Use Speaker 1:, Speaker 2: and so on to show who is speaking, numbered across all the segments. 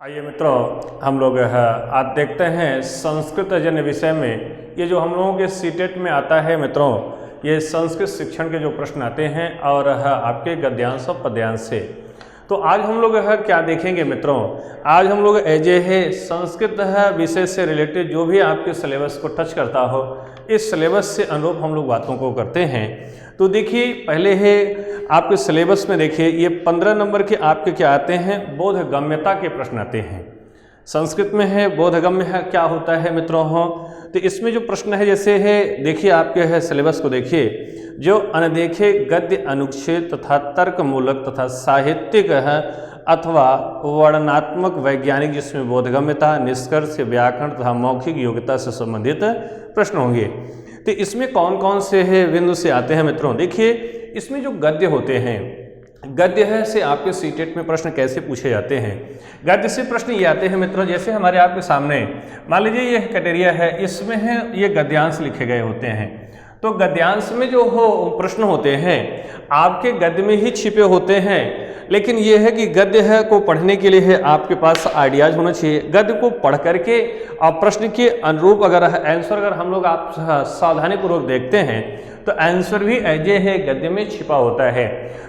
Speaker 1: आइए मित्रों, हम लोग आज देखते हैं संस्कृत जन्य विषय में ये जो हम लोगों के सीटेट में आता है मित्रों, ये संस्कृत शिक्षण के जो प्रश्न आते हैं और आपके गद्यांश और पद्यांश से। तो आज हम लोग क्या देखेंगे मित्रों, आज हम लोग एजे है संस्कृत विषय से रिलेटेड जो भी आपके सिलेबस को टच करता हो, इस सिलेबस से अनुरूप हम लोग बातों को करते हैं। तो देखिए पहले है आपके सिलेबस में, देखिए ये 15 नंबर के आपके क्या आते हैं, बोधगम्यता के प्रश्न आते हैं। संस्कृत में है बोधगम्य है, क्या होता है मित्रों हो, तो इसमें जो प्रश्न है जैसे है, देखिए आपके है सिलेबस को देखिए, जो अनदेखे गद्य अनुच्छेद तथा तर्कमूलक तथा साहित्यिक है अथवा वर्णनात्मक वैज्ञानिक, जिसमें बोधगम्यता, निष्कर्ष, व्याकरण तथा मौखिक योग्यता से संबंधित प्रश्न होंगे। तो इसमें कौन कौन से है बिंदु से आते हैं मित्रों, देखिए इसमें जो गद्य होते हैं, गद्य है से आपके सीटेट में प्रश्न कैसे पूछे जाते हैं। गद्य से प्रश्न ये आते हैं मित्रों, जैसे हमारे आपके सामने मान लीजिए ये कैटेरिया है, इसमें है ये गद्यांश लिखे गए होते हैं। तो गद्यांश में जो हो प्रश्न होते हैं आपके गद्य में ही छिपे होते हैं, लेकिन ये है कि गद्य है को पढ़ने के लिए है आपके पास आइडियाज होना चाहिए। गद्य को पढ़ करके और प्रश्न के अनुरूप अगर आंसर अगर हम लोग आप सावधानी पूर्वक देखते हैं तो आंसर भी ऐजे है गद्य में छिपा होता है।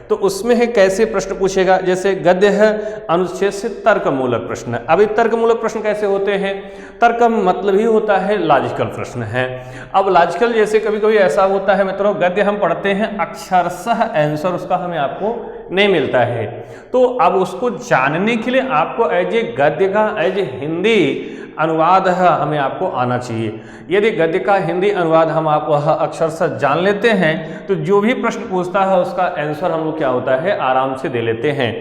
Speaker 1: तो उसमें है कैसे प्रश्न पूछेगा, जैसे गद्य है अनुच्छेद से तर्कमूलक प्रश्न। अभी तर्कमूलक प्रश्न कैसे होते हैं, तर्क मतलब ही होता है लॉजिकल प्रश्न है। अब लॉजिकल जैसे कभी कभी ऐसा होता है मित्रों, गद्य हम पढ़ते हैं अक्षरशः आंसर उसका हमें आपको नहीं मिलता है, तो अब उसको जानने के लिए आपको एज ए गद्य का एज ए हिंदी अनुवाद है हमें आपको आना चाहिए। यदि गद्य का हिंदी अनुवाद हम आप अक्षरशः जान लेते हैं तो जो भी प्रश्न पूछता है उसका आंसर हम लोग क्या होता है आराम से दे लेते हैं।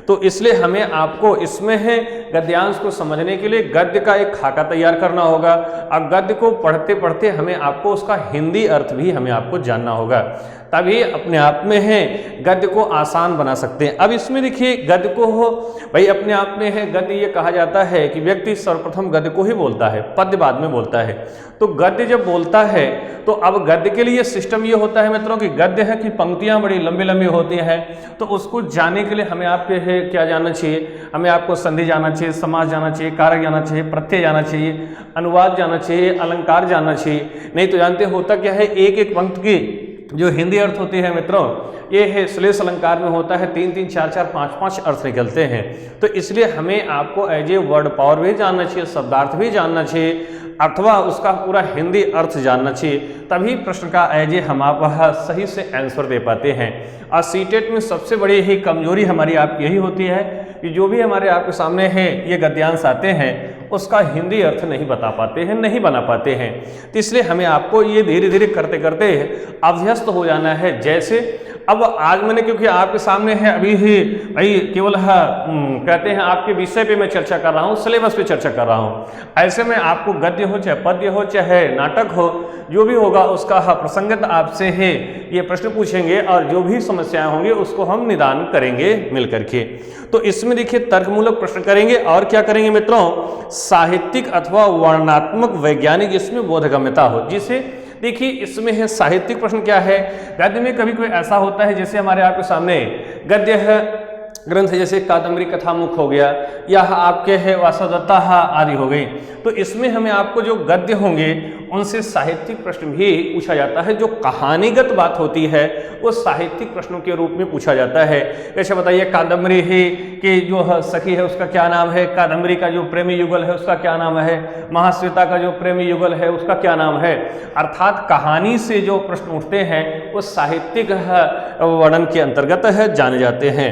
Speaker 1: तो इसलिए हमें आपको इसमें है गद्यांश को समझने के लिए गद्य का एक खाका तैयार करना होगा, और गद्य को पढ़ते पढ़ते हमें आपको उसका हिंदी अर्थ भी हमें आपको जानना होगा, तभी अपने आप में है गद्य को आसान बना सकते हैं। अब इसमें देखिए गद्य को हो भाई अपने आप में है गद्य ये कहा जाता है कि व्यक्ति सर्वप्रथम गद्य को ही बोलता है, पद्य बाद में बोलता है। तो गद्य जब बोलता है तो अब गद्य के लिए सिस्टम ये होता है मित्रों कि गद्य है कि पंक्तियां बड़ी लंबी लंबी होती हैं, तो उसको जानने के लिए हमें आपके है क्या जानना चाहिए, हमें आपको संधि जाना चाहिए, समास जाना चाहिए, कारक जाना चाहिए, प्रत्यय जाना चाहिए, अनुवाद जाना चाहिए, अलंकार जानना चाहिए। नहीं तो जानते होता क्या है, एक एक पंक्ति की जो हिंदी अर्थ होती है मित्रों, ये है श्लेष अलंकार में होता है 3-3, 4-4, 5-5 अर्थ निकलते हैं। तो इसलिए हमें आपको एज ए वर्ड पावर भी जानना चाहिए, शब्दार्थ भी जानना चाहिए, अथवा उसका पूरा हिंदी अर्थ जानना चाहिए, तभी प्रश्न का एज ए हम आप सही से आंसर दे पाते हैं। और सीटेट में सबसे बड़ी ही कमजोरी हमारी आपकी यही होती है कि जो भी हमारे आपके सामने है ये गद्यांश आते हैं उसका हिंदी अर्थ नहीं बता पाते हैं, नहीं बना पाते हैं। तो इसलिए हमें आपको ये धीरे धीरे करते करते अभ्यस्त हो जाना है। जैसे अब आज मैंने क्योंकि आपके सामने है अभी ही भाई केवल कहते हैं आपके विषय पे मैं चर्चा कर रहा हूँ, सिलेबस पे चर्चा कर रहा हूँ, ऐसे में आपको गद्य हो चाहे पद्य हो चाहे नाटक हो, जो भी होगा उसका प्रसंगत आपसे है ये प्रश्न पूछेंगे और जो भी समस्याएं होंगी उसको हम निदान करेंगे मिल करके। तो इसमें देखिए तर्कमूलक प्रश्न करेंगे और क्या करेंगे मित्रों, साहित्यिक अथवा वर्णनात्मक वैज्ञानिक जिसमें बोधगम्यता हो। जिसे देखिए इसमें है साहित्यिक प्रश्न क्या है, गद्य में कभी कोई ऐसा होता है जैसे हमारे आपके सामने गद्य है ग्रंथ जैसे कादम्बरी कथामुख हो गया या आपके है वासवदत्ता आदि हो गई, तो इसमें हमें आपको जो गद्य होंगे उनसे साहित्यिक प्रश्न भी पूछा जाता है। जो कहानीगत बात होती है वो साहित्यिक प्रश्नों के रूप में पूछा जाता है। जैसे बताइए कादम्बरी ही की जो सखी है उसका क्या नाम है, कादम्बरी का जो प्रेमी युगल है उसका क्या नाम है, महाश्वेता का जो प्रेमी युगल है उसका क्या नाम है। अर्थात कहानी से जो प्रश्न उठते हैं वो साहित्यिक वर्णन के अंतर्गत है जाने जाते हैं।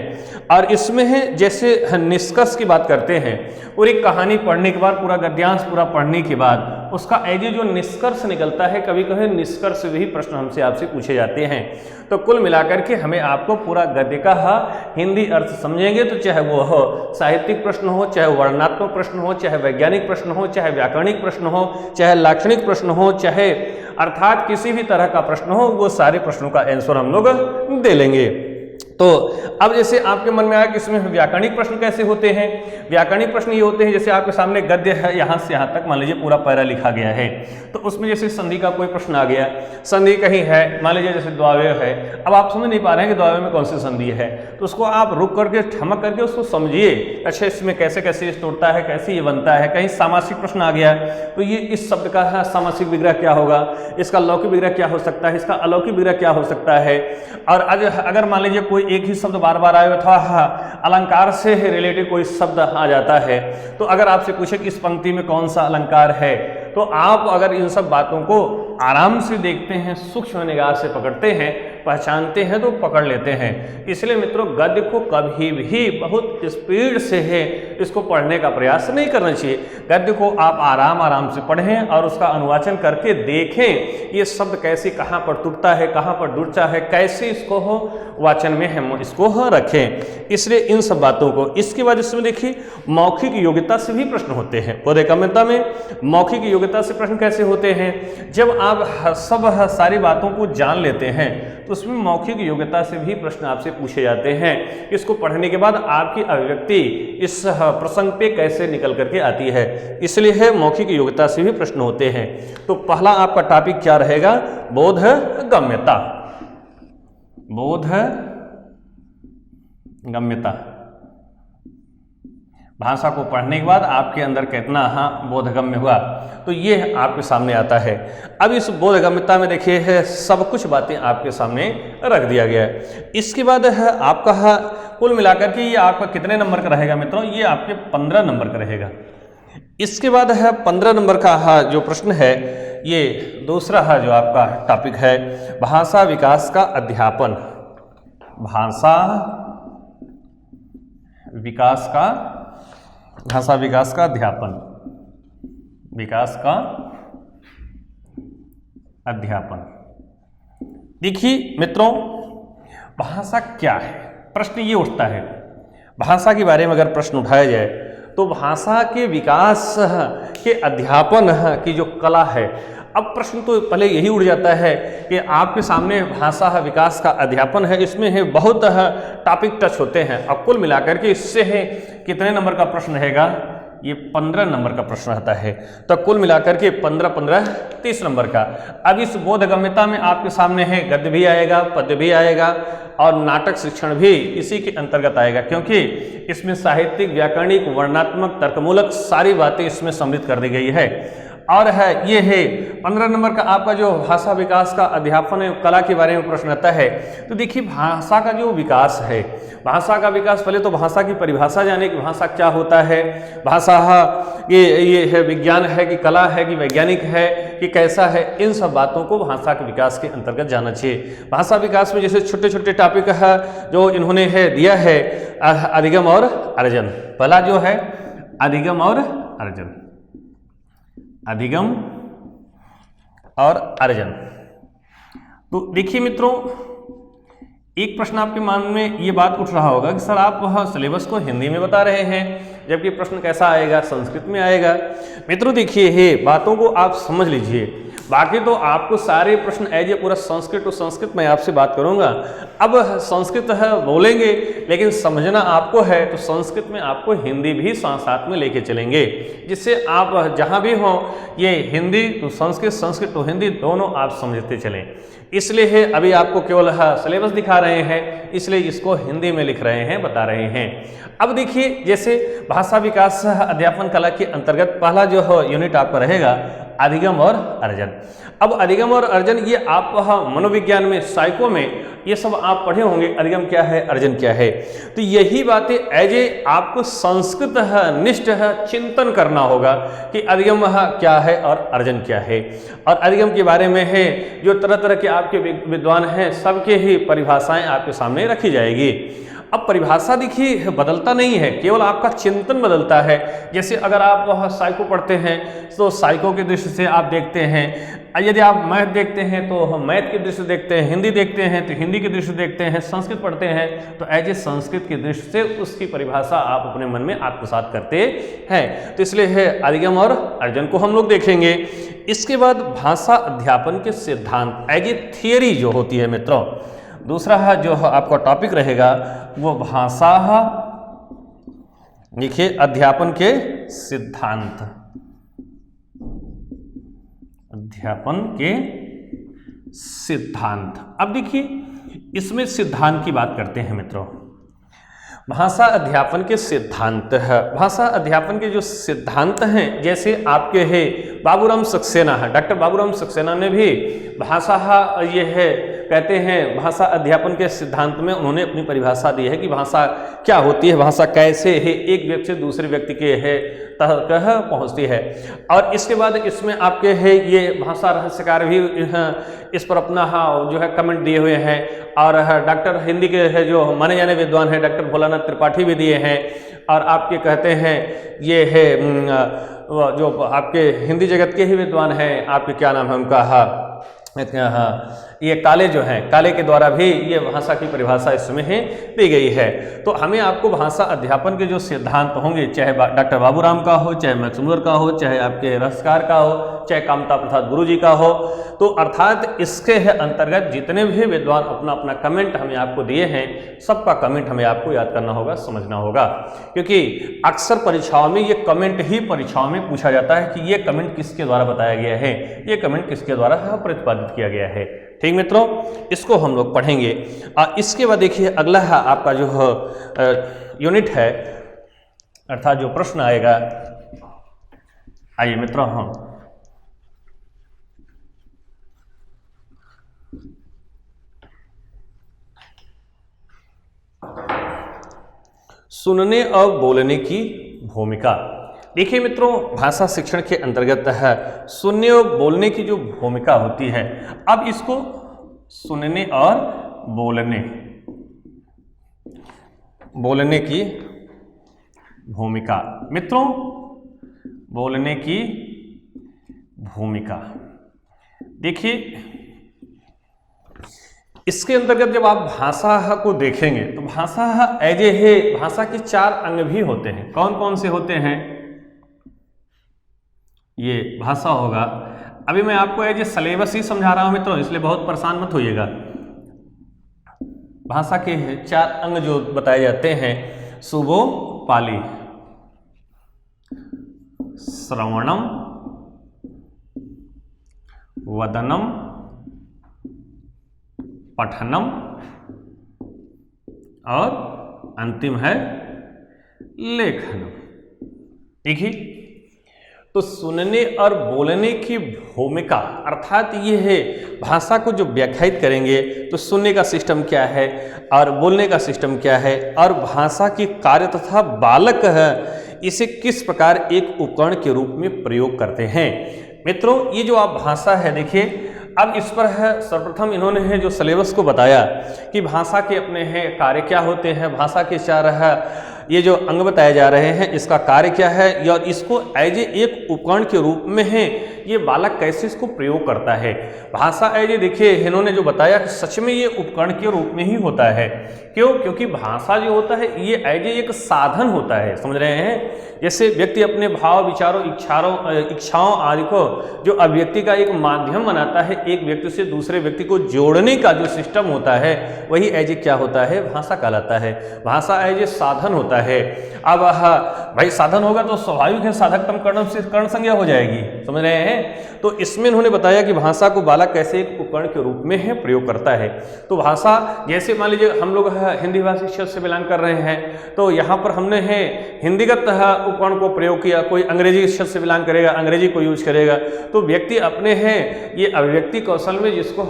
Speaker 1: और इसमें है जैसे निष्कर्ष की बात करते हैं, पूरी कहानी पढ़ने के बाद पूरा गद्यांश पूरा पढ़ने के बाद उसका एज जो निष्कर्ष निकलता है, कभी कभी निष्कर्ष भी प्रश्न हमसे आपसे पूछे जाते हैं। तो कुल मिलाकर के हमें आपको पूरा गद्य का हिंदी अर्थ समझेंगे तो चाहे वो हो साहित्यिक प्रश्न हो, चाहे वर्णनात्मक प्रश्न हो, चाहे वैज्ञानिक प्रश्न हो, चाहे व्याकरणिक प्रश्न हो, चाहे लाक्षणिक प्रश्न हो, चाहे अर्थात किसी भी तरह का प्रश्न हो, वो सारे प्रश्नों का आंसर हम लोग दे लेंगे। तो अब जैसे आपके मन में आया कि इसमें व्याकरणिक प्रश्न कैसे होते हैं। व्याकरणिक प्रश्न ये होते हैं जैसे आपके सामने गद्य है, यहाँ से यहाँ तक मान लीजिए पूरा पैरा लिखा गया है, तो उसमें जैसे संधि का कोई प्रश्न आ गया, संधि कहीं है, मान लीजिए जैसे द्वावय है, अब आप समझ नहीं पा रहे हैं कि द्वावय में कौन सी संधि है, तो उसको आप रुक करके ठमक करके उसको समझिए, अच्छा इसमें कैसे कैसे टूटता है, कैसे ये बनता है। कहीं सामासिक प्रश्न आ गया तो ये इस शब्द का सामासिक विग्रह क्या होगा, इसका लौकिक विग्रह क्या हो सकता है, इसका अलौकिक विग्रह क्या हो सकता है। और अगर मान लीजिए कोई एक ही शब्द बार बार आए अथवा अलंकार से रिलेटेड कोई शब्द आ जाता है, तो अगर आपसे पूछे कि इस पंक्ति में कौन सा अलंकार है, तो आप अगर इन सब बातों को आराम से देखते हैं, सूक्ष्म निगाह से पकड़ते हैं, पहचानते हैं तो पकड़ लेते हैं। इसलिए मित्रों गद्य को कभी भी बहुत स्पीड से है इसको पढ़ने का प्रयास नहीं करना चाहिए। गद्य को आप आराम आराम से पढ़ें और उसका अनुवाचन करके देखें ये शब्द कैसे कहाँ पर टूटता है, कहाँ पर जुड़ता है, कैसे इसको हो वाचन में हम इसको रखें। इसलिए इन सब बातों को, इसके बाद इसमें देखिए मौखिक योग्यता से भी प्रश्न होते हैं। बोधगम्यता में मौखिक योग्यता से प्रश्न कैसे होते हैं, जब आप सब सारी बातों को जान लेते हैं तो उसमें मौखिक योग्यता से भी प्रश्न आपसे पूछे जाते हैं। इसको पढ़ने के बाद आपकी अभिव्यक्ति इस प्रसंग पे कैसे निकल करके आती है, इसलिए है मौखिक योग्यता से भी प्रश्न होते हैं। तो पहला आपका टॉपिक क्या रहेगा, बोधगम्यता। बोधगम्यता भाषा को पढ़ने के बाद आपके अंदर कितना बोधगम्य हुआ, तो ये आपके सामने आता है। अब इस बोधगम्यता में देखिए है सब कुछ बातें आपके सामने रख दिया गया है। इसके बाद है आपका कुल मिलाकर के ये आपका कितने नंबर का रहेगा मित्रों, ये आपके 15 नंबर का रहेगा। इसके बाद है 15 नंबर का जो प्रश्न है, ये दूसरा जो आपका टॉपिक है भाषा विकास का अध्यापन। भाषा विकास का अध्यापन, विकास का अध्यापन। देखिए मित्रों भाषा क्या है, प्रश्न ये उठता है भाषा के बारे में अगर प्रश्न उठाया जाए तो भाषा के विकास के अध्यापन की जो कला है, अब प्रश्न तो पहले यही उठ जाता है कि आपके सामने भाषा विकास का अध्यापन है, इसमें है बहुत टॉपिक टच होते हैं। अब कुल मिलाकर के इससे है कितने नंबर का प्रश्न रहेगा, ये 15 नंबर का प्रश्न रहता है। तो कुल मिलाकर के 15 30 नंबर का। अब इस बोधगम्यता में आपके सामने है गद्य भी आएगा, पद्य भी आएगा और नाटक शिक्षण भी इसी के अंतर्गत आएगा, क्योंकि इसमें साहित्यिक, व्याकरणिक, वर्णनात्मक, तर्कमूलक सारी बातें इसमें सम्मिलित कर दी गई है। और है ये है 15 नंबर का आपका जो भाषा विकास का अध्यापन कला के बारे में प्रश्न आता है। तो देखिए भाषा का जो विकास है, भाषा का विकास, पहले तो भाषा की परिभाषा जाने कि भाषा क्या होता है, भाषा ये है विज्ञान है कि कला है कि वैज्ञानिक है कि कैसा है, इन सब बातों को भाषा के विकास के अंतर्गत जाना चाहिए। भाषा विकास में जैसे छोटे छोटे टॉपिक है जो इन्होंने है दिया है, अधिगम और अर्जन। पहला जो है अधिगम और अर्जन, अधिगम और अर्जन। तो देखिए मित्रों एक प्रश्न आपके मन में ये बात उठ रहा होगा कि सर आप वह सिलेबस को हिंदी में बता रहे हैं, जबकि प्रश्न कैसा आएगा, संस्कृत में आएगा। मित्रों देखिए हे बातों को आप समझ लीजिए, बाकी तो आपको सारे प्रश्न एज ए पूरा संस्कृत, तो संस्कृत में आपसे बात करूंगा। अब संस्कृत है बोलेंगे लेकिन समझना आपको है, तो संस्कृत में आपको हिंदी भी साथ साथ में लेके चलेंगे, जिससे आप जहां भी हों ये हिंदी तो संस्कृत, संस्कृत तो हिंदी, दोनों आप समझते चलें। इसलिए है अभी आपको केवल सिलेबस दिखा रहे हैं, इसलिए इसको हिंदी में लिख रहे हैं, बता रहे हैं। अब देखिए जैसे भाषा विकास अध्यापन कला के अंतर्गत पहला जो यूनिट आपका रहेगा अधिगम और अर्जन। अब अधिगम और अर्जन ये आप मनोविज्ञान में, साइको में ये सब आप पढ़े होंगे, अधिगम क्या है, अर्जन क्या है। तो यही बातें एज ए आपको संस्कृत निष्ठ चिंतन करना होगा कि अधिगम क्या है और अर्जन क्या है। और अधिगम के बारे में है जो तरह तरह के आपके विद्वान हैं, सबके ही परिभाषाएं आपके सामने रखी जाएगी। अब परिभाषा देखिए बदलता नहीं है, केवल आपका चिंतन बदलता है। जैसे अगर आप वह साइको पढ़ते हैं तो साइको की दृष्टि से आप देखते हैं, यदि आप मैथ देखते हैं तो मैथ की दृष्टि से देखते हैं, हिंदी देखते हैं तो हिंदी की दृष्टि से देखते हैं, संस्कृत पढ़ते हैं तो एज ए संस्कृत की दृष्टि से उसकी परिभाषा आप अपने मन में आत्मसात करते हैं। तो इसलिए है अधिगम और अर्जन को हम लोग देखेंगे। इसके बाद भाषा अध्यापन के सिद्धांत एज ए थियरी जो होती है मित्रों, दूसरा जो आपका टॉपिक रहेगा वो भाषा, देखिए अध्यापन के सिद्धांत, अध्यापन के सिद्धांत। अब देखिए इसमें सिद्धांत की बात करते हैं मित्रों। भाषा अध्यापन के सिद्धांत है। भाषा अध्यापन के जो सिद्धांत हैं, जैसे आपके है बाबूराम सक्सेना है, डॉक्टर बाबूराम सक्सेना ने भी भाषा ये है कहते हैं भाषा अध्यापन के सिद्धांत में उन्होंने अपनी परिभाषा दी है कि भाषा क्या होती है, भाषा कैसे है एक व्यक्ति से दूसरे व्यक्ति के है तक पहुंचती है। और इसके बाद इसमें आपके है ये भाषा रहस्यकार भी इस पर अपना जो है कमेंट दिए हुए हैं। और डॉक्टर हिंदी के है जो माने जाने विद्वान है डॉक्टर भोलानाथ त्रिपाठी भी दिए हैं। और आपके कहते हैं ये है जो आपके हिंदी जगत के ही विद्वान हैं, आपके क्या नाम है उनका, ये काले जो हैं, काले के द्वारा भी ये भाषा की परिभाषा इसमें है दी गई है। तो हमें आपको भाषा अध्यापन के जो सिद्धांत होंगे, चाहे डॉक्टर बाबूराम का हो, चाहे मैक्स मुलर का हो, चाहे आपके रहस्यकार का हो, चाहे कामता प्रसाद गुरु जी का हो, तो अर्थात इसके अंतर्गत जितने भी विद्वान अपना अपना कमेंट हमें आपको दिए हैं, सबका कमेंट हमें आपको याद करना होगा, समझना होगा। क्योंकि अक्सर परीक्षाओं में ये कमेंट ही परीक्षाओं में पूछा जाता है कि ये कमेंट किसके द्वारा बताया गया है, ये कमेंट किसके द्वारा प्रतिपादित किया गया है। ठीक मित्रों, इसको हम लोग पढ़ेंगे। इसके बाद देखिए अगला है आपका जो यूनिट है, अर्थात जो प्रश्न आएगा। आइए मित्रों, हम सुनने और बोलने की भूमिका। देखिए मित्रों, भाषा शिक्षण के अंतर्गत है सुनने और बोलने की जो भूमिका होती है। अब इसको सुनने और बोलने की भूमिका। मित्रों, बोलने की भूमिका देखिए, इसके अंतर्गत जब आप भाषा को देखेंगे तो भाषा एज ए है, भाषा के 4 अंग भी होते हैं। कौन कौन से होते हैं? ये भाषा होगा। अभी मैं आपको एज ए सिलेबस ही समझा रहा हूं मित्रों, इसलिए बहुत परेशान मत होइएगा। भाषा के 4 अंग जो बताए जाते हैं, सुबो पाली, श्रवणम, वदनम, पठनम और अंतिम है लेखनम। देखिए, तो सुनने और बोलने की भूमिका अर्थात ये है, भाषा को जो व्याख्यायित करेंगे तो सुनने का सिस्टम क्या है और बोलने का सिस्टम क्या है, और भाषा की कार्य तथा बालक है इसे किस प्रकार एक उपकरण के रूप में प्रयोग करते हैं। मित्रों, ये जो आप भाषा है, देखिए अब इस पर है सर्वप्रथम इन्होंने है जो सिलेबस को बताया कि भाषा के अपने हैं कार्य क्या होते हैं, भाषा के 4 है ये जो अंग बताए जा रहे हैं, इसका कार्य क्या है, और इसको एज एक उपकरण के रूप में है ये बालक कैसे इसको प्रयोग करता है। भाषा एज देखिए इन्होंने जो बताया कि सच में ये उपकरण के रूप में ही होता है। क्यों? क्योंकि भाषा जो होता है ये एज एक साधन होता है। समझ रहे हैं? जैसे व्यक्ति अपने भाव, विचारों, इच्छाओं आदि को जो अभिव्यक्ति का एक माध्यम बनाता है, एक व्यक्ति से दूसरे व्यक्ति को जोड़ने का जो सिस्टम होता है, वही एज क्या होता है? भाषा कहलाता है। भाषा एज साधन होता है। अब भाई साधन होगा तो स्वाभाविक है साधकतम कर्णम से कर्ण संज्ञा हो जाएगी। समझ रहे हैं? तो इसमें इन्होंने बताया कि भाषा को बालक कैसे एक उपकरण के रूप में है प्रयोग करता है। तो भाषा जैसे मान लीजिए हम लोग हिंदी भाषी क्षेत्र से बिलोंग कर रहे हैं, तो यहाँ पर हमने है हिंदीगत उपकरण को प्रयोग किया, कोई अंग्रेजी क्षेत्र से बिलोंग करेगा, अंग्रेजी को यूज करेगा। तो व्यक्ति अपने हैं ये अभिव्यक्ति कौशल में जिसको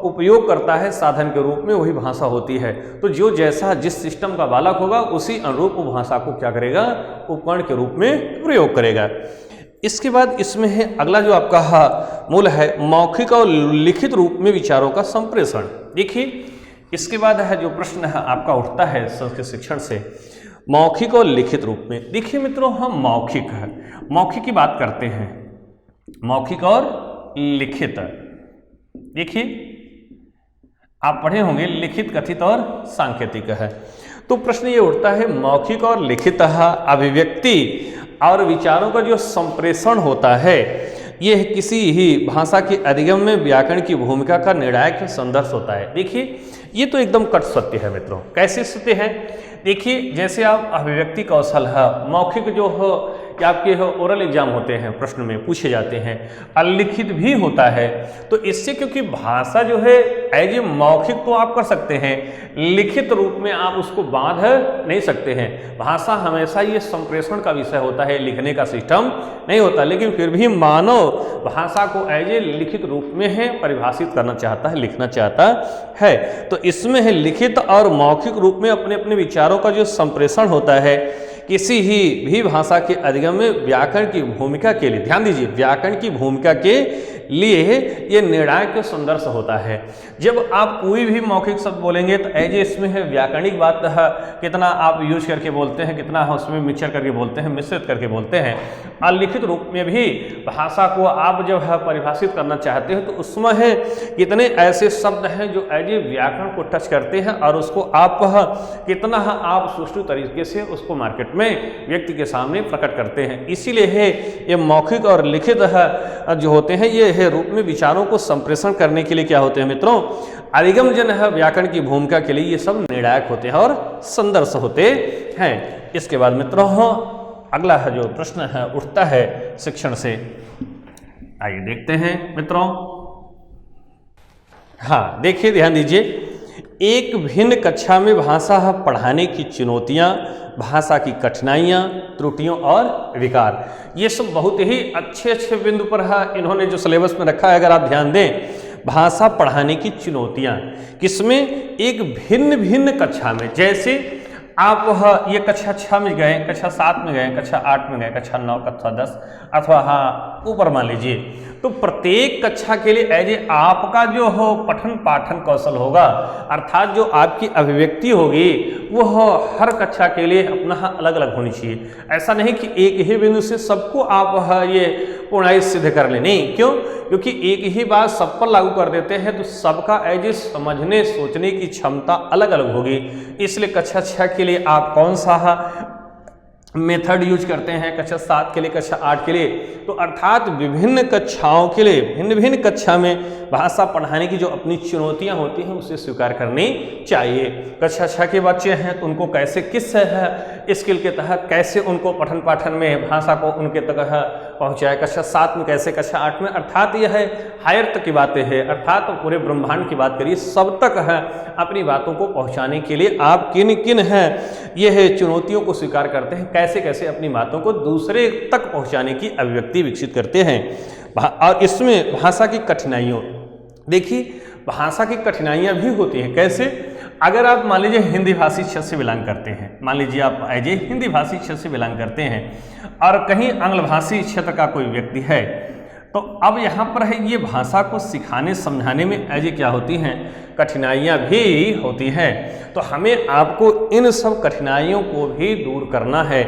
Speaker 1: उपयोग करता है साधन के रूप में, वही भाषा होती है। तो जो जैसा जिस सिस्टम का बालक होगा उसी अनुरूप वो भाषा को क्या करेगा? उपकरण के रूप में प्रयोग करेगा। इसके बाद इसमें है अगला जो आपका मूल है मौखिक और लिखित रूप में विचारों का संप्रेषण। देखिए, इसके बाद है जो प्रश्न है आपका उठता है संस्कृत शिक्षण से, मौखिक और लिखित रूप में। देखिए मित्रों, हम मौखिक की बात करते हैं, मौखिक और लिखित। देखिए, आप पढ़े होंगे लिखित, कथित और सांकेतिक है। तो प्रश्न ये उठता है मौखिक और लिखित अभिव्यक्ति और विचारों का जो संप्रेषण होता है, यह किसी ही भाषा के अधिगम में व्याकरण की भूमिका का निर्णायक संदर्भ होता है। देखिए ये तो एकदम कट सत्य है मित्रों। कैसे सत्य है? देखिए जैसे आप अभिव्यक्ति कौशल है, मौखिक जो हो कि आपके ओरल एग्जाम होते हैं, प्रश्न में पूछे जाते हैं, अलिखित भी होता है, तो इससे क्योंकि भाषा जो है एज ए मौखिक तो आप कर सकते हैं, लिखित रूप में आप उसको बांध नहीं सकते हैं। भाषा हमेशा ये संप्रेषण का विषय होता है, लिखने का सिस्टम नहीं होता, लेकिन फिर भी मानव भाषा को एज ए लिखित रूप में है परिभाषित करना चाहता है, लिखना चाहता है। तो इसमें है लिखित और मौखिक रूप में अपने अपने विचारों का जो संप्रेषण होता है किसी भी भाषा के अधिगम में व्याकरण की भूमिका के लिए, ध्यान दीजिए, व्याकरण की भूमिका के लिए ये निर्णायक संदर्भ होता है। जब आप कोई भी मौखिक शब्द बोलेंगे तो एज इसमें है व्याकरणिक बात है, कितना आप यूज करके बोलते हैं, कितना उसमें मिक्सचर करके बोलते हैं, मिश्रित करके बोलते हैं। अलिखित रूप में भी भाषा को आप जब है परिभाषित करना चाहते हो तो उसमें है कितने ऐसे शब्द हैं जो एज ए व्याकरण को टच करते हैं और उसको आप कितना आप सुष्ठु तरीके से उसको मार्केट में व्यक्ति के सामने प्रकट करते हैं। इसीलिए है ये मौखिक और लिखित है जो होते हैं ये है रूप में विचारों को संप्रेषण करने के लिए क्या होते हैं मित्रों, अधिगम जन है व्याकरण की भूमिका के लिए ये सब निर्णायक होते हैं और संदर्भ होते हैं। इसके बाद मित्रों अगला है जो प्रश्न है उठता है शिक्षण से, आइए देखते हैं मित्रों। हाँ देखिए ध्यान दीजिए, एक भिन्न कक्षा में भाषा पढ़ाने की चुनौतियां, भाषा की कठिनाइयां, त्रुटियों और विकार, ये सब बहुत ही अच्छे बिंदु पर है इन्होंने जो सिलेबस में रखा है। अगर आप ध्यान दें, भाषा पढ़ाने की चुनौतियां किसमें, एक भिन्न कक्षा में, जैसे आप ये कक्षा 6 में गए, कक्षा 7 में गए, कक्षा 8 में गए, कक्षा 9, कक्षा 10 अथवा हाँ ऊपर मान लीजिए, तो प्रत्येक कक्षा के लिए एज ए आपका जो हो पठन पाठन कौशल होगा, अर्थात जो आपकी अभिव्यक्ति होगी वह हर कक्षा के लिए अपना अलग अलग होनी चाहिए। ऐसा नहीं कि एक ही बिंदु से सबको आप ये पूर्णाई सिद्ध कर ले, नहीं, क्यों? क्योंकि एक ही बात सब पर लागू कर देते हैं तो सबका एज ए समझने सोचने की क्षमता अलग अलग होगी। इसलिए कक्षा 6 के लिए आप कौन सा मेथड यूज करते हैं, कक्षा 7 के लिए, कक्षा 8 के लिए, तो अर्थात विभिन्न कक्षाओं के लिए भिन्न कक्षा में भाषा पढ़ाने की जो अपनी चुनौतियां होती हैं उसे स्वीकार करनी चाहिए। कक्षा 6 के बच्चे हैं तो उनको कैसे किस स्किल के तहत कैसे उनको पठन पाठन में भाषा को उनके तक पहुंचाए, कक्षा 7 में कैसे, कक्षा 8 में, अर्थात यह है हायर तक की बातें हैं, अर्थात तो पूरे ब्रह्मांड की बात करिए, सब तक है अपनी बातों को पहुंचाने के लिए आप किन किन है यह चुनौतियों को स्वीकार करते हैं, कैसे कैसे अपनी बातों को दूसरे तक पहुंचाने की अभिव्यक्ति विकसित करते हैं। और इसमें भाषा की कठिनाइयों, देखिए भाषा की कठिनाइयां भी होती हैं। कैसे? अगर आप मान लीजिए हिंदी भाषी क्षेत्र से बिलोंग करते हैं, मान लीजिए आप एज ए हिंदी भाषी क्षेत्र से बिलोंग करते हैं और कहीं आंग्ल भाषी क्षेत्र का कोई व्यक्ति है, तो अब यहाँ पर है ये भाषा को सिखाने समझाने में एज ए क्या होती हैं, कठिनाइयाँ भी होती हैं। तो हमें आपको इन सब कठिनाइयों को भी दूर करना है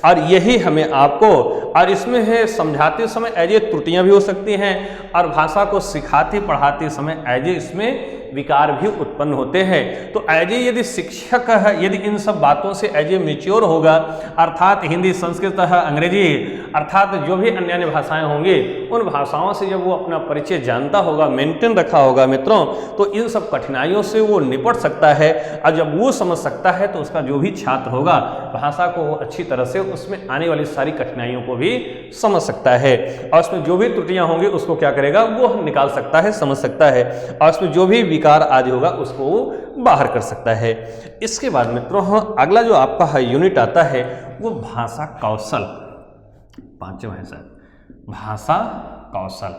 Speaker 1: और यही हमें आपको, और इसमें है समझाते समय एज ए त्रुटियाँ भी हो सकती हैं और भाषा को सिखाते पढ़ाते समय एज ए इसमें विकार भी उत्पन्न होते हैं। तो एज ए यदि शिक्षक है, यदि इन सब बातों से एज ए मेच्योर होगा, अर्थात हिंदी, संस्कृत, अंग्रेजी, अर्थात जो भी अन्य अन्य भाषाएं होंगी उन भाषाओं से जब वो अपना परिचय जानता होगा, मेंटेन रखा होगा मित्रों, तो इन सब कठिनाइयों से वो निपट सकता है। और जब वो समझ सकता है तो उसका जो भी छात्र होगा भाषा को वो अच्छी तरह से उसमें आने वाली सारी कठिनाइयों को भी समझ सकता है और उसमें जो भी त्रुटियां होंगी उसको क्या करेगा, वो निकाल सकता है, समझ सकता है और उसमें जो भी विकार आदि होगा उसको वो बाहर कर सकता है। इसके बाद मित्रों अगला जो आपका यूनिट आता है वो भाषा कौशल, 5वां है सर, भाषा कौशल।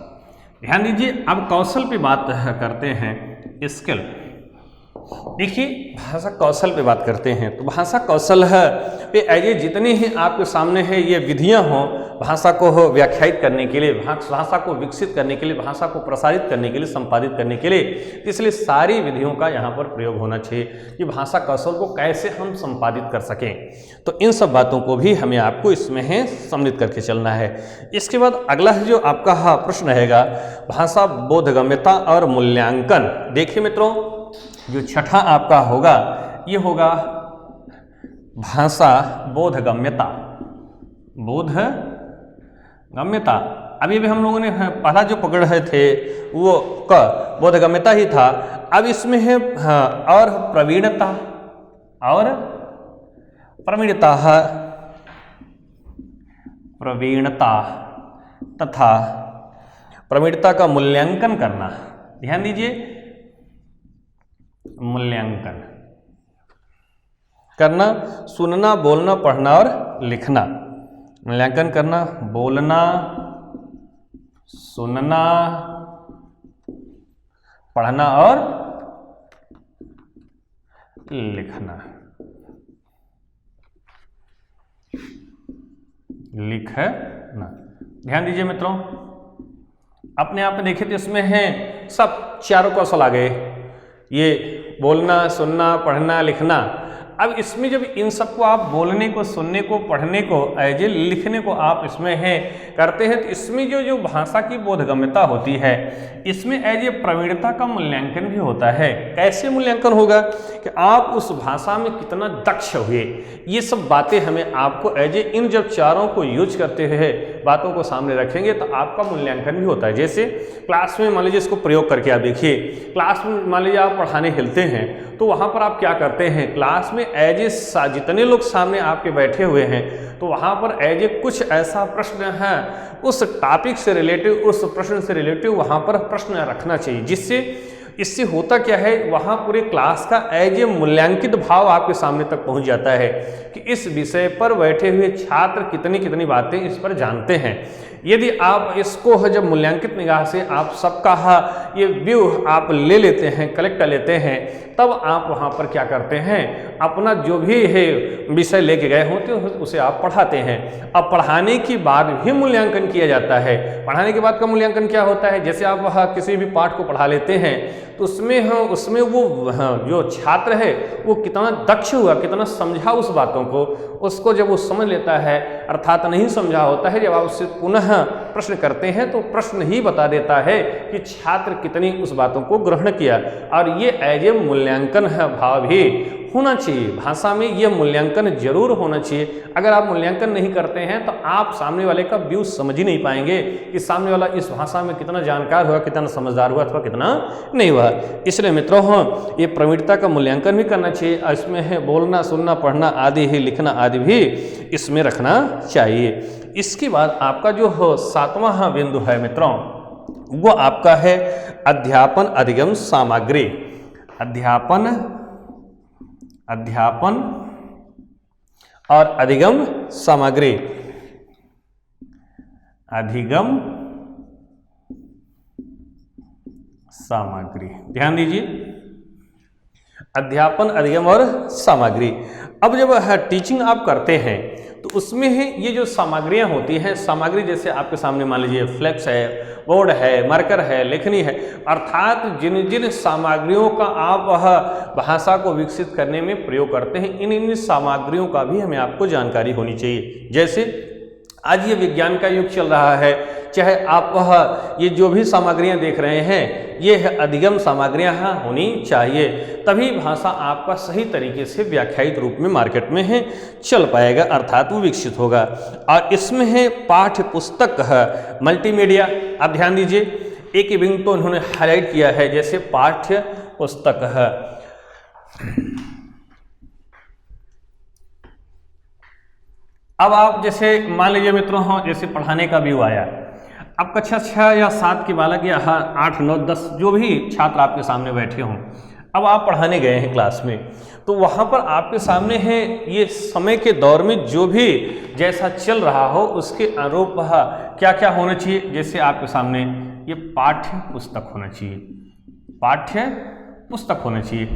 Speaker 1: ध्यान दीजिए, अब कौशल पे बात करते हैं, स्किल। देखिए भाषा कौशल पे बात करते हैं तो भाषा कौशल है पे एज जितनी ही आपके सामने है ये विधियां हों भाषा को व्याख्यायित करने के लिए, भाषा को विकसित करने के लिए, भाषा को प्रसारित करने के लिए, संपादित करने के लिए, इसलिए सारी विधियों का यहाँ पर प्रयोग होना चाहिए कि भाषा कौशल को कैसे हम संपादित कर सकें। तो इन सब बातों को भी हमें आपको इसमें है सम्मिलित करके चलना है। इसके बाद अगला जो आपका प्रश्न रहेगा भाषा बोधगम्यता और मूल्यांकन। देखिए मित्रों, जो छठा आपका होगा ये होगा भाषा बोधगम्यता, बोधगम्यता अभी भी हम लोगों ने पहला जो पकड़ रहे थे वो बोधगम्यता ही था। अब इसमें है और प्रवीणता, और प्रवीणता तथा प्रवीणता का मूल्यांकन करना। ध्यान दीजिए, मूल्यांकन करना, सुनना, बोलना, पढ़ना और लिखना। मूल्यांकन करना, बोलना, सुनना, पढ़ना और लिखना। लिखना। ध्यान दीजिए मित्रों, अपने आप में देखें तो इसमें है सब चारों कौशल आ गए, ये बोलना, सुनना, पढ़ना, लिखना। अब इसमें जब इन सबको आप बोलने को, सुनने को, पढ़ने को, ऐसे लिखने को आप इसमें है करते हैं, तो इसमें जो भाषा की बोधगम्यता होती है, इसमें ऐसे प्रवीणता का मूल्यांकन भी होता है। कैसे मूल्यांकन होगा कि आप उस भाषा में कितना दक्ष हुए, ये सब बातें हमें आपको ऐसे इन जब चारों को यूज करते हुए बातों को सामने रखेंगे तो आपका मूल्यांकन भी होता है। जैसे क्लास में मान लीजिए इसको प्रयोग करके आप देखिए, क्लास में मान लीजिए आप पढ़ाने हिलते हैं तो वहाँ पर आप क्या करते हैं, क्लास में एज ए जितने लोग सामने आपके बैठे हुए हैं तो वहाँ पर एज ए कुछ ऐसा प्रश्न है उस टॉपिक से रिलेटिव, उस प्रश्न से रिलेटिव वहाँ पर प्रश्न रखना चाहिए, जिससे इससे होता क्या है, वहाँ पूरे क्लास का एज ए मूल्यांकित भाव आपके सामने तक पहुँच जाता है कि इस विषय पर बैठे हुए छात्र कितनी कितनी बातें इस पर जानते हैं। यदि आप इसको जब मूल्यांकित निगाह से आप सबका ये व्यू आप ले लेते हैं, कलेक्ट कर लेते हैं, तब आप वहाँ पर क्या करते हैं, अपना जो भी है विषय लेके गए होते हैं उसे आप पढ़ाते हैं। अब पढ़ाने के बाद भी मूल्यांकन किया जाता है। पढ़ाने के बाद का मूल्यांकन क्या होता है, जैसे आप वहाँ किसी भी पाठ को पढ़ा लेते हैं तो उसमें वो जो छात्र है वो कितना दक्ष हुआ, कितना समझा उस बातों को, उसको जब वो समझ लेता है, अर्थात नहीं समझा होता है, जब आप उससे पुनः प्रश्न करते हैं तो प्रश्न ही बता देता है कि छात्र कितनी उस बातों को ग्रहण किया। और ये एज ए मूल्यांकन है भाव भी होना चाहिए। भाषा में ये मूल्यांकन जरूर होना चाहिए। अगर आप मूल्यांकन नहीं करते हैं तो आप सामने वाले का व्यू समझ ही नहीं पाएंगे कि सामने वाला इस भाषा में कितना जानकार हुआ, कितना समझदार हुआ अथवा कितना नहीं हुआ। इसलिए मित्रों ये प्रवीणता का मूल्यांकन भी करना चाहिए। इसमें है बोलना, सुनना, पढ़ना आदि ही, लिखना आदि भी इसमें रखना चाहिए। इसके बाद आपका जो सातवां बिंदु है मित्रों, वो आपका है अध्यापन अधिगम सामग्री। अध्यापन और अधिगम सामग्री। अधिगम सामग्री, ध्यान दीजिए, अध्यापन, अधिगम और सामग्री। अब जब टीचिंग आप करते हैं तो उसमें है ये जो सामग्रियां होती हैं, सामग्री जैसे आपके सामने मान लीजिए फ्लेक्स है, बोर्ड है, मार्कर है, लेखनी है, अर्थात जिन जिन सामग्रियों का आप वह भाषा को विकसित करने में प्रयोग करते हैं, इन सामग्रियों का भी हमें आपको जानकारी होनी चाहिए। जैसे आज ये विज्ञान का युग चल रहा है, चाहे आप वह ये जो भी सामग्रियां देख रहे हैं ये अधिगम सामग्रियां होनी चाहिए, तभी भाषा आपका सही तरीके से व्याख्यायित रूप में मार्केट में है चल पाएगा, अर्थात वो विकसित होगा। और इसमें है पाठ्य पुस्तक है, मल्टीमीडिया। आप ध्यान दीजिए, एक विंग तो उन्होंने हाईलाइट किया है, जैसे पाठ्य पुस्तक है। अब आप जैसे मान लीजिए मित्रों, जैसे पढ़ाने का व्यू आया, अब कक्षा 6 या 7 के बालक या 8, 9, 10 जो भी छात्र आपके सामने बैठे हों, अब आप पढ़ाने गए हैं क्लास में, तो वहाँ पर आपके सामने है ये समय के दौर में जो भी जैसा चल रहा हो उसके अनुरूप क्या क्या होना चाहिए। जैसे आपके सामने ये पाठ्य पुस्तक होना चाहिए, पाठ्य पुस्तक होना चाहिए।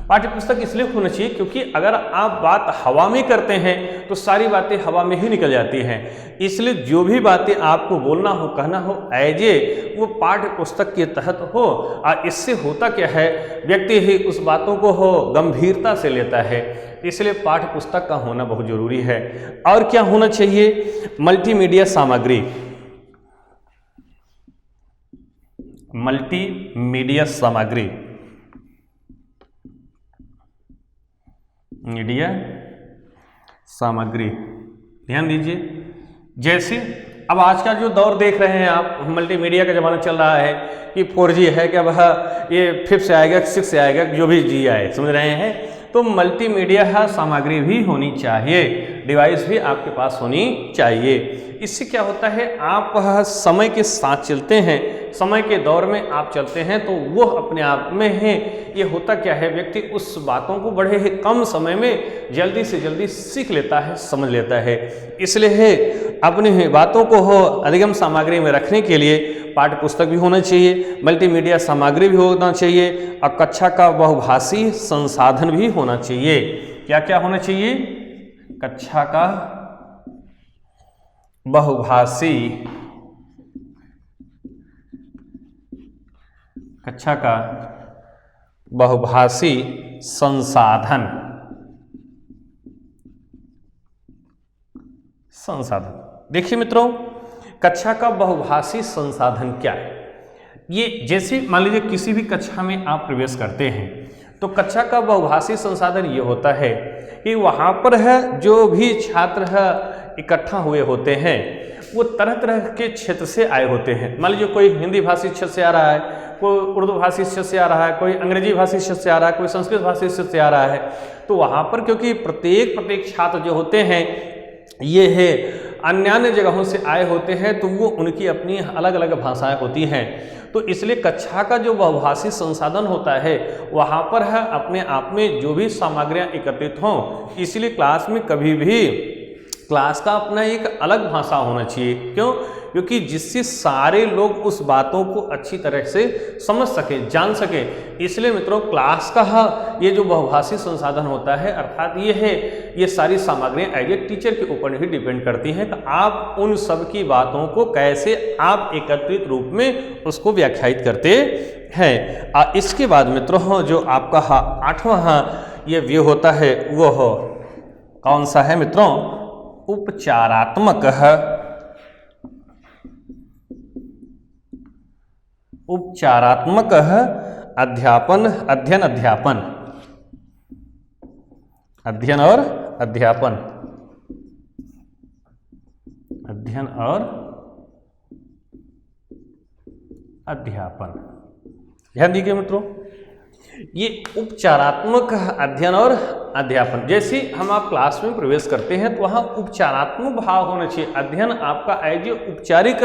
Speaker 1: पाठ्य पुस्तक इसलिए होना चाहिए क्योंकि अगर आप बात हवा में करते हैं तो सारी बातें हवा में ही निकल जाती हैं, इसलिए जो भी बातें आपको बोलना हो, कहना हो, ऐजे वो पाठ्य पुस्तक के तहत हो। और इससे होता क्या है, व्यक्ति ही उस बातों को गंभीरता से लेता है, इसलिए पाठ्य पुस्तक का होना बहुत जरूरी है। और क्या होना चाहिए, मल्टीमीडिया सामग्री, मल्टीमीडिया सामग्री, मीडिया सामग्री। ध्यान दीजिए, जैसे अब आज का जो दौर देख रहे हैं आप, मल्टीमीडिया का ज़माना चल रहा है कि 4G है कि अब ये 5th से आएगा, 6th से आएगा, जो भी G आए, समझ रहे हैं। तो मल्टीमीडिया सामग्री भी होनी चाहिए, डिवाइस भी आपके पास होनी चाहिए। इससे क्या होता है, आप समय के साथ चलते हैं, समय के दौर में आप चलते हैं तो वो अपने आप में है। ये होता क्या है, व्यक्ति उस बातों को बड़े ही कम समय में जल्दी से जल्दी सीख लेता है, समझ लेता है। इसलिए अपनी बातों को अधिगम सामग्री में रखने के लिए पाठ्य पुस्तक भी होना चाहिए, मल्टीमीडिया सामग्री भी होना चाहिए और कक्षा का बहुभाषी संसाधन भी होना चाहिए। क्या क्या होना चाहिए, कक्षा का बहुभाषी, कक्षा का बहुभाषी संसाधन, देखिए मित्रों, कक्षा का बहुभाषी संसाधन क्या है। ये जैसे मान लीजिए किसी भी कक्षा में आप प्रवेश करते हैं तो कक्षा का बहुभाषी संसाधन ये होता है कि वहाँ पर है जो भी छात्र है इकट्ठा हुए होते हैं वो तरह तरह के क्षेत्र से आए होते हैं। मान लीजिए कोई हिंदी भाषी क्षेत्र से आ रहा है, कोई उर्दू भाषी क्षेत्र से आ रहा है, कोई अंग्रेजी भाषी क्षेत्र से आ रहा है, कोई संस्कृत भाषी क्षेत्र से आ रहा है। तो वहाँ पर क्योंकि प्रत्येक छात्र जो होते हैं ये है अन्य जगहों से आए होते हैं, तो वो उनकी अपनी अलग अलग भाषाएं होती हैं। तो इसलिए कक्षा का जो बहुभाषी संसाधन होता है वहाँ पर है अपने आप में जो भी सामग्रियाँ एकत्रित हों, इसलिए क्लास में कभी भी क्लास का अपना एक अलग भाषा होना चाहिए। क्यों? क्योंकि जिससे सारे लोग उस बातों को अच्छी तरह से समझ सके, जान सके। इसलिए मित्रों क्लास का ये जो बहुभाषी संसाधन होता है अर्थात ये है, ये सारी सामग्रियाँ एज ए टीचर के ऊपर ही डिपेंड करती हैं कि आप उन सब की बातों को कैसे आप एकत्रित रूप में उसको व्याख्यायित करते हैं। इसके बाद मित्रों जो आपका 8वां ये व्यू होता है वो कौन सा है मित्रों, उपचारात्मक अध्यापन, अध्ययन अध्यापन, अध्ययन और अध्यापन, अध्ययन और अध्यापन। ध्यान दीजिए मित्रों, ये उपचारात्मक अध्ययन और अध्यापन, जैसे हम आप क्लास में प्रवेश करते हैं तो वहाँ उपचारात्मक भाव होना चाहिए। अध्ययन आपका एज औपचारिक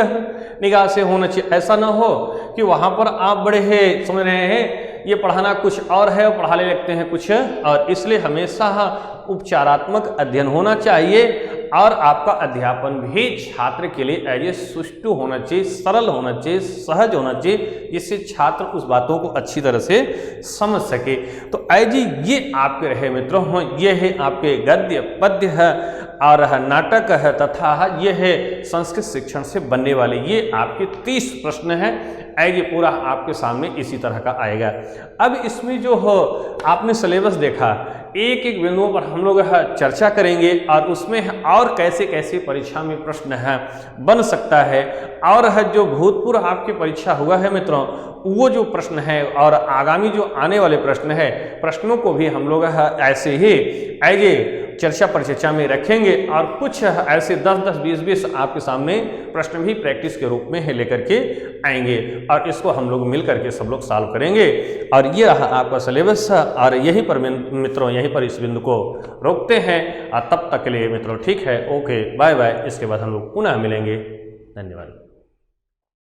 Speaker 1: निगाह से होना चाहिए। ऐसा ना हो कि वहाँ पर आप बड़े हैं, समझ रहे हैं, ये पढ़ाना कुछ और है और पढ़ाने लगते हैं कुछ और। इसलिए हमेशा उपचारात्मक अध्ययन होना चाहिए और आपका अध्यापन भी छात्र के लिए एज ए सुष्ठु होना चाहिए, सरल होना चाहिए, सहज होना चाहिए, जिससे छात्र उस बातों को अच्छी तरह से समझ सके। तो एज ये आपके रहे मित्रों, ये है आपके गद्य, पद्य है और नाटक है तथा ये है संस्कृत शिक्षण से बनने वाले ये आपके 30 प्रश्न हैं। ये पूरा आपके सामने इसी तरह का आएगा। अब इसमें जो आपने सिलेबस देखा, एक एक बिंदुओं पर हम लोग चर्चा करेंगे और उसमें और कैसे कैसे परीक्षा में प्रश्न है बन सकता है और जो भूतपूर्व आपकी परीक्षा हुआ है मित्रों वो जो प्रश्न है और आगामी जो आने वाले प्रश्न है, प्रश्नों को भी हम लोग ऐसे ही एज चर्चा परिचर्चा में रखेंगे और कुछ ऐसे 10-10, 20-20 आपके सामने प्रश्न भी प्रैक्टिस के रूप में लेकर के आएंगे और इसको हम लोग मिल करके सब लोग सॉल्व करेंगे। और ये रहा आपका सिलेबस और यहीं पर मित्रों यहीं पर इस बिंदु को रोकते हैं और तब तक के लिए मित्रों ठीक है, ओके, बाय बाय। इसके बाद हम लोग पुनः मिलेंगे। धन्यवाद।